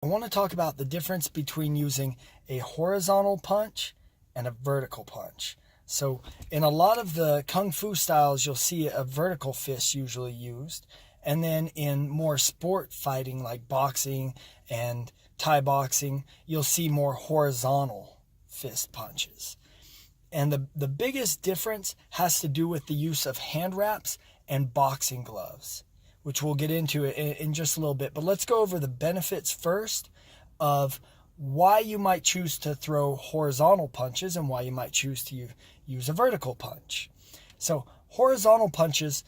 I want to talk about the difference between using a horizontal punch and a vertical punch. So in a lot of the Kung Fu styles, you'll see a vertical fist usually used. And then in more sport fighting like boxing and Thai boxing, you'll see more horizontal fist punches. And the biggest difference has to do with the use of hand wraps and boxing gloves, which we'll get into in just a little bit. But let's go over the benefits first of why you might choose to throw horizontal punches and why you might choose to use a vertical punch. So horizontal punches,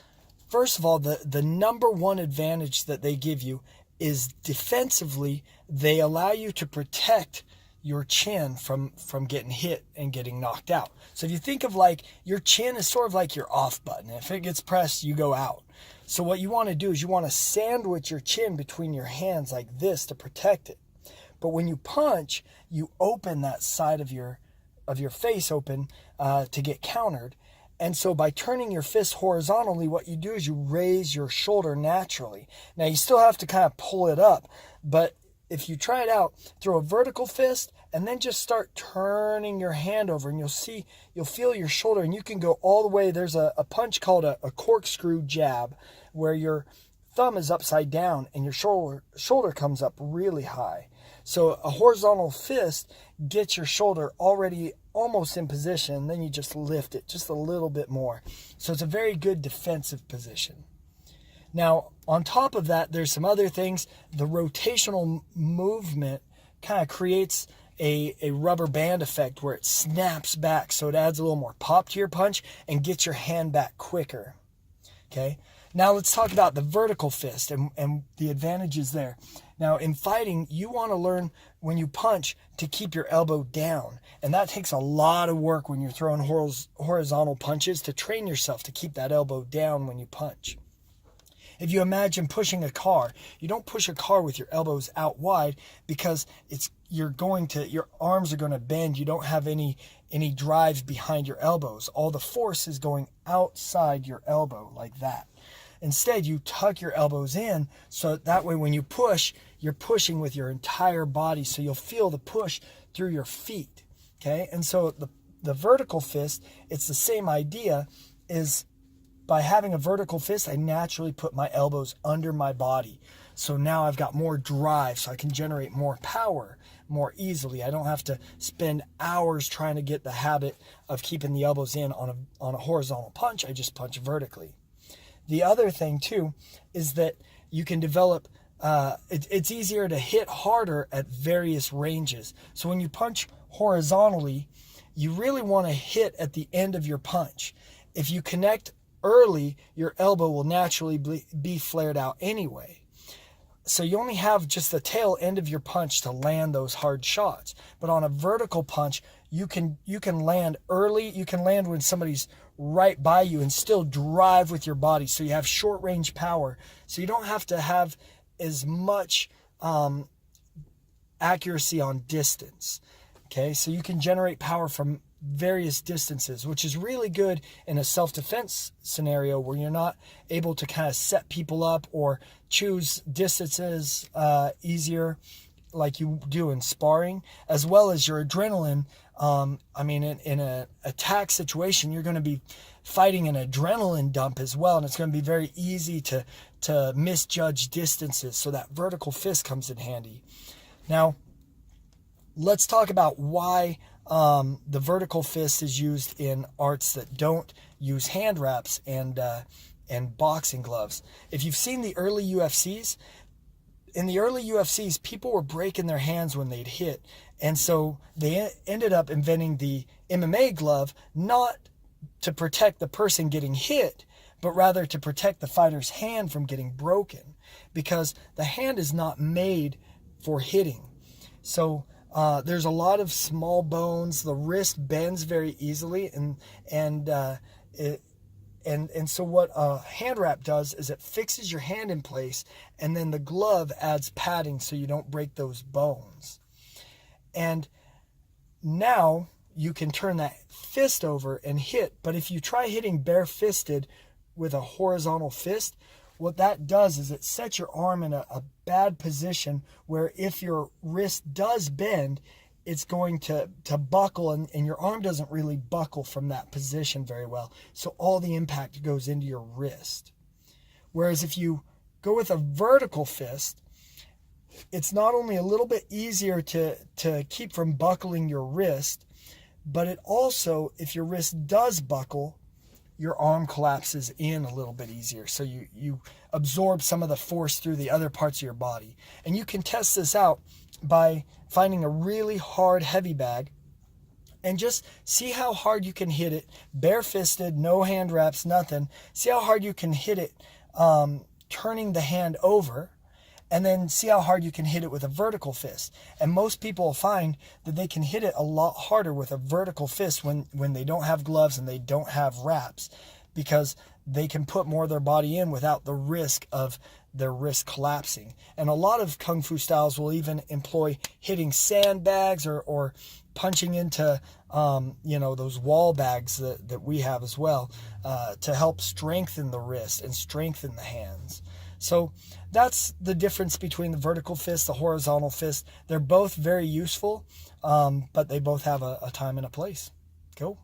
first of all, the number one advantage that they give you is defensively, they allow you to protect your chin from getting hit and getting knocked out. So if you think of like your chin is sort of like your off button. If it gets pressed, you go out. So what you want to do is you want to sandwich your chin between your hands like this to protect it. But when you punch, you open that side of your face open to get countered. And so by turning your fist horizontally, what you do is you raise your shoulder naturally. Now you still have to kind of pull it up, but if you try it out, throw a vertical fist and then just start turning your hand over and you'll feel your shoulder and you can go all the way. There's a punch called a corkscrew jab where your thumb is upside down and your shoulder comes up really high. So a horizontal fist gets your shoulder already almost in position, then you just lift it just a little bit more. So it's a very good defensive position. Now, on top of that, there's some other things. The rotational movement kind of creates a rubber band effect where it snaps back, so it adds a little more pop to your punch and gets your hand back quicker. Okay? Now let's talk about the vertical fist and the advantages there. Now in fighting, you want to learn when you punch to keep your elbow down. And that takes a lot of work when you're throwing horizontal punches to train yourself to keep that elbow down when you punch. If you imagine pushing a car, you don't push a car with your elbows out wide because your arms are going to bend. You don't have any drive behind your elbows. All the force is going outside your elbow like that. Instead, you tuck your elbows in so that way when you push, you're pushing with your entire body. So you'll feel the push through your feet. Okay. And so the vertical fist, it's the same idea is by having a vertical fist, I naturally put my elbows under my body. So now I've got more drive, so I can generate more power more easily. I don't have to spend hours trying to get the habit of keeping the elbows in on a horizontal punch. I just punch vertically. The other thing too is that you can develop, it's easier to hit harder at various ranges. So when you punch horizontally, you really want to hit at the end of your punch. If you connect early, your elbow will naturally be flared out anyway. So you only have just the tail end of your punch to land those hard shots. But on a vertical punch, you can land early. You can land when somebody's right by you and still drive with your body. So you have short range power. So you don't have to have as much accuracy on distance. Okay, so you can generate power from various distances, which is really good in a self-defense scenario where you're not able to kind of set people up or choose distances easier like you do in sparring, as well as your adrenaline. In an attack situation, you're going to be fighting an adrenaline dump as well, and it's going to be very easy to misjudge distances, so that vertical fist comes in handy. Now, let's talk about why the vertical fist is used in arts that don't use hand wraps and boxing gloves. If you've seen the early UFCs, in the early UFCs, people were breaking their hands when they'd hit. And so they ended up inventing the MMA glove, not to protect the person getting hit, but rather to protect the fighter's hand from getting broken, because the hand is not made for hitting. So there's a lot of small bones. The wrist bends very easily, and so what a hand wrap does is it fixes your hand in place, and then the glove adds padding so you don't break those bones. And now you can turn that fist over and hit. But if you try hitting bare-fisted with a horizontal fist, what that does is it sets your arm in a bad position where if your wrist does bend, it's going to buckle, and your arm doesn't really buckle from that position very well. So all the impact goes into your wrist. Whereas if you go with a vertical fist, it's not only a little bit easier to keep from buckling your wrist, but it also, if your wrist does buckle, your arm collapses in a little bit easier. So you absorb some of the force through the other parts of your body. And you can test this out by finding a really hard heavy bag and just see how hard you can hit it, bare-fisted, no hand wraps, nothing. See how hard you can hit it turning the hand over, and then see how hard you can hit it with a vertical fist. And most people will find that they can hit it a lot harder with a vertical fist when they don't have gloves and they don't have wraps, because they can put more of their body in without the risk of their wrist collapsing. And a lot of Kung Fu styles will even employ hitting sandbags or punching into those wall bags that we have as well, to help strengthen the wrist and strengthen the hands. So that's the difference between the vertical fist, the horizontal fist. They're both very useful, but they both have a time and a place. Cool.